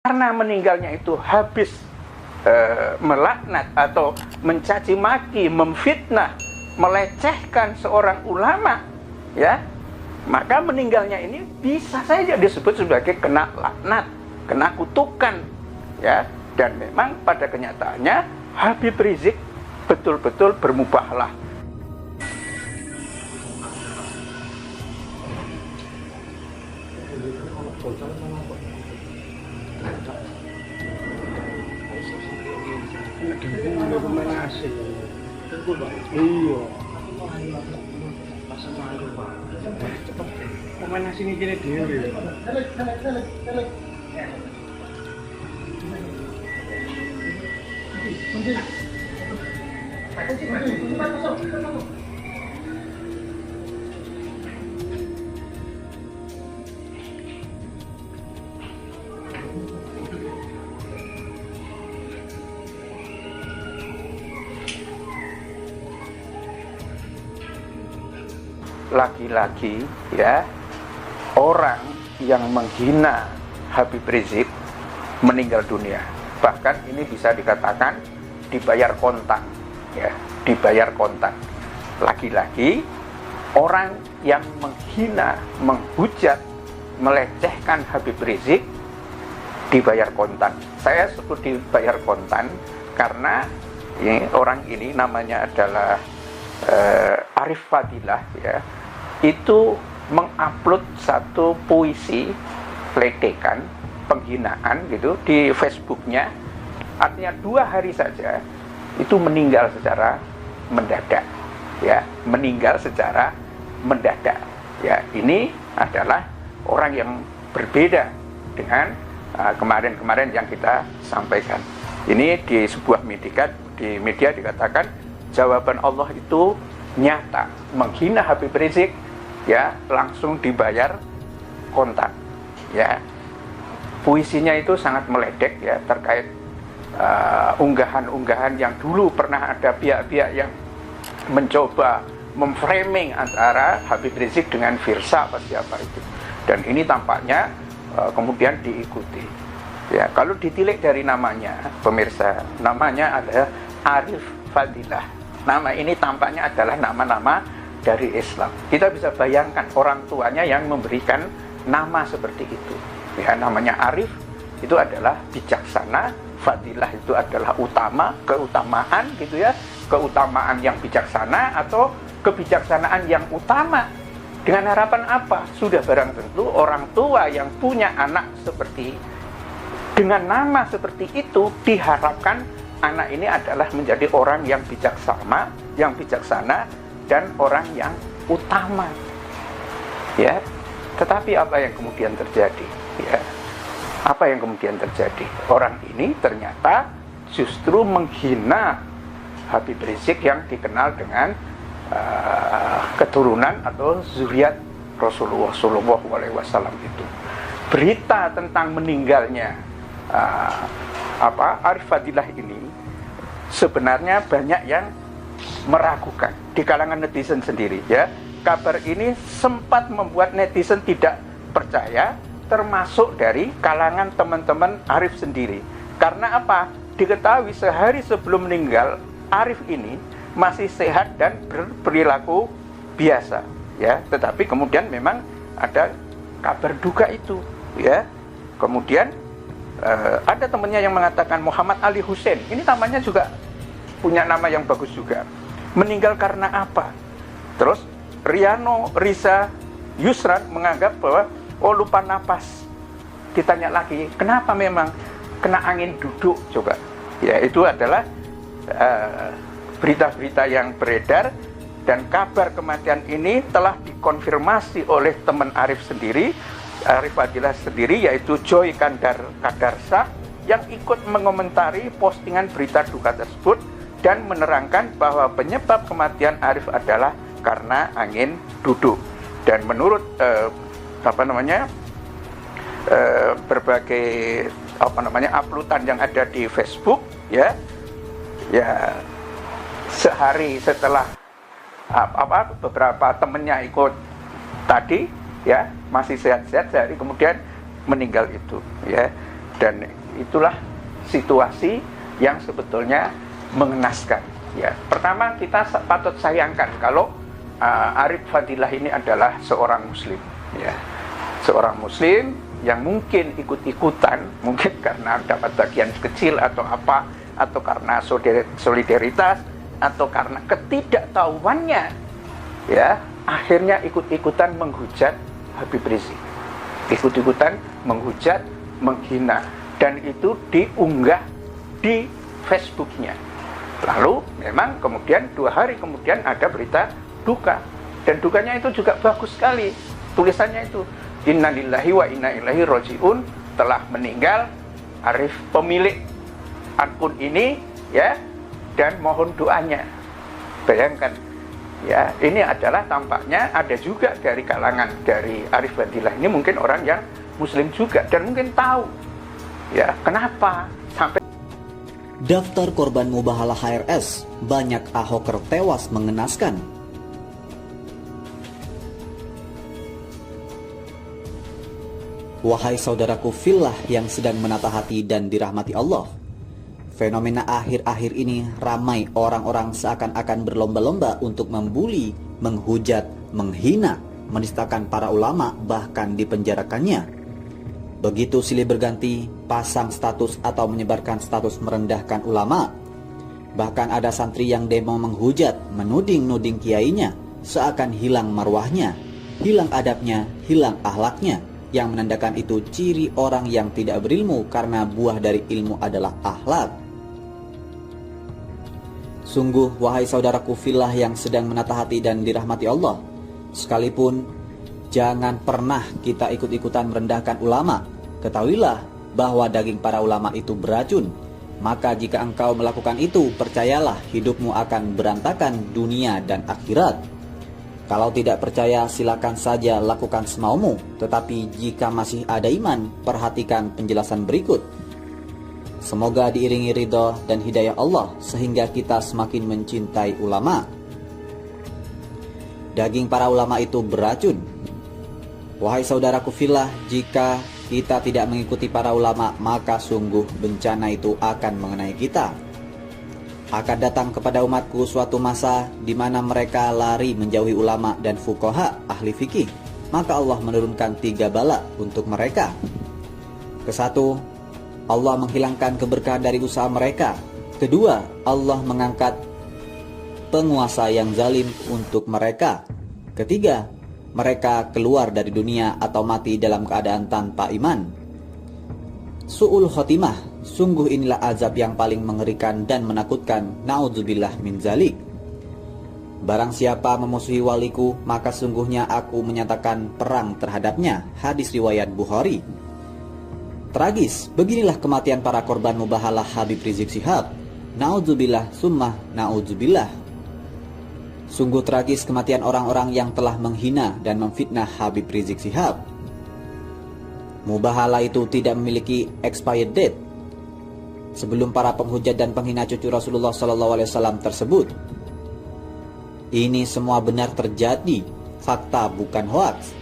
karena meninggalnya itu habis melaknat atau mencaci maki, memfitnah, melecehkan seorang ulama, ya, maka meninggalnya ini bisa saja disebut sebagai kena laknat, kena kutukan, ya. Dan memang pada kenyataannya Habib Rizik betul-betul bermubahlah. Pemain asing ini kira dhewe. Lagi-lagi, ya, orang yang menghina Habib Rizik meninggal dunia. Bahkan ini bisa dikatakan dibayar kontan, ya, dibayar kontan. Lagi-lagi orang yang menghina, menghujat, melecehkan Habib Rizik dibayar kontan. Saya sebut dibayar kontan karena orang ini namanya adalah Arif Fadilah, ya, itu mengupload satu puisi ledekan, penghinaan gitu di Facebooknya. Artinya 2 hari saja itu meninggal secara mendadak, ya, meninggal secara mendadak, ya. Ini adalah orang yang berbeda dengan kemarin-kemarin yang kita sampaikan. Ini di sebuah media dikatakan jawaban Allah itu nyata, menghina Habib Rizik, ya, langsung dibayar kontan, ya. Puisinya itu sangat meledek, ya, terkait unggahan-unggahan yang dulu pernah ada pihak-pihak yang mencoba memframing antara Habib Rizik dengan Firsa apa siapa itu, dan ini tampaknya kemudian diikuti, ya. Kalau ditilik dari namanya, pemirsa, namanya adalah Arif Fadilah. Nama ini tampaknya adalah nama-nama dari Islam. Kita bisa bayangkan orang tuanya yang memberikan nama seperti itu, ya. Namanya Arif itu adalah bijaksana, Fadilah itu adalah utama, keutamaan gitu, ya, keutamaan yang bijaksana atau kebijaksanaan yang utama. Dengan harapan apa? Sudah barang tentu orang tua yang punya anak seperti dengan nama seperti itu diharapkan anak ini adalah menjadi orang yang bijaksana dan orang yang utama, ya. Tetapi apa yang kemudian terjadi, ya? Apa yang kemudian terjadi? Orang ini ternyata justru menghina Habib Rizik yang dikenal dengan keturunan atau zuriat Rasulullah SAW itu. Berita tentang meninggalnya Arif Fadilah ini sebenarnya banyak yang meragukan di kalangan netizen sendiri, ya. Kabar ini sempat membuat netizen tidak percaya, termasuk dari kalangan teman-teman Arif sendiri. Karena apa? Diketahui sehari sebelum meninggal Arif ini masih sehat dan berperilaku biasa, ya. Tetapi kemudian memang ada kabar duka itu, ya. Kemudian ada temannya yang mengatakan Muhammad Ali Hussein, ini namanya juga punya nama yang bagus juga, meninggal karena apa? Terus Riano Risa Yusran menganggap bahwa lupa napas. Ditanya lagi, kenapa? Memang kena angin duduk coba, ya. Itu adalah berita-berita yang beredar, dan kabar kematian ini telah dikonfirmasi oleh teman Arif sendiri, Arif Fadilah sendiri, yaitu Joy Kadarsa, yang ikut mengomentari postingan berita duka tersebut dan menerangkan bahwa penyebab kematian Arif adalah karena angin duduk. Dan menurut berbagai uploadan yang ada di Facebook, ya sehari setelah beberapa temennya ikut tadi, ya, masih sehat-sehat, sehari kemudian meninggal itu, ya. Dan itulah situasi yang sebetulnya mengenaskan. Ya, pertama kita patut sayangkan kalau Arif Fadilah ini adalah seorang muslim, ya. Seorang muslim yang mungkin ikut-ikutan, mungkin karena dapat bagian kecil atau apa, atau karena solidaritas, atau karena ketidaktahuannya, ya, akhirnya ikut-ikutan menghujat Habib Rizik, ikut-ikutan menghujat, menghina, dan itu diunggah di Facebooknya. Lalu memang kemudian 2 hari kemudian ada berita duka, dan dukanya itu juga bagus sekali. Tulisannya itu, innalillahi wa inna ilaihi roji'un, telah meninggal Arif, pemilik akun ini, ya, dan mohon doanya. Bayangkan, ya, ini adalah tampaknya ada juga dari kalangan dari Arif Fadilah ini mungkin orang yang muslim juga, dan mungkin tahu, ya, kenapa sampai daftar korban mubahalah HRS, banyak Ahoker tewas mengenaskan. Wahai saudaraku fillah yang sedang menata hati dan dirahmati Allah, fenomena akhir-akhir ini ramai orang-orang seakan-akan berlomba-lomba untuk membuli, menghujat, menghina, menistakan para ulama, bahkan dipenjarakannya. Begitu silih berganti, pasang status atau menyebarkan status merendahkan ulama. Bahkan ada santri yang demo menghujat, menuding-nuding kiainya, seakan hilang marwahnya, hilang adabnya, hilang akhlaknya, yang menandakan itu ciri orang yang tidak berilmu, karena buah dari ilmu adalah akhlak. Sungguh, wahai saudaraku fillah yang sedang menata hati dan dirahmati Allah, sekalipun jangan pernah kita ikut-ikutan merendahkan ulama. Ketahuilah bahwa daging para ulama itu beracun. Maka jika engkau melakukan itu, percayalah hidupmu akan berantakan dunia dan akhirat. Kalau tidak percaya, silakan saja lakukan semaumu. Tetapi jika masih ada iman, perhatikan penjelasan berikut. Semoga diiringi ridha dan hidayah Allah, sehingga kita semakin mencintai ulama. Daging para ulama itu beracun. Wahai saudaraku fillah, jika kita tidak mengikuti para ulama, maka sungguh bencana itu akan mengenai kita. Akan datang kepada umatku suatu masa di mana mereka lari menjauhi ulama dan fuqaha, ahli fikih. Maka Allah menurunkan 3 bala untuk mereka. Kesatu, Allah menghilangkan keberkahan dari usaha mereka. Kedua, Allah mengangkat penguasa yang zalim untuk mereka. Ketiga, mereka keluar dari dunia atau mati dalam keadaan tanpa iman. Su'ul khotimah, sungguh inilah azab yang paling mengerikan dan menakutkan. Na'udzubillah min zalik. Barang siapa memusuhi waliku, maka sungguhnya aku menyatakan perang terhadapnya. Hadis riwayat Bukhari. Tragis, beginilah kematian para korban mubahalah Habib Rizik Syihab. Na'udzubillah summa na'udzubillah. Sungguh tragis kematian orang-orang yang telah menghina dan memfitnah Habib Rizik Syihab. Mubahalah itu tidak memiliki expired date. Sebelum para penghujat dan penghina cucu Rasulullah SAW tersebut, ini semua benar terjadi, fakta bukan hoaks.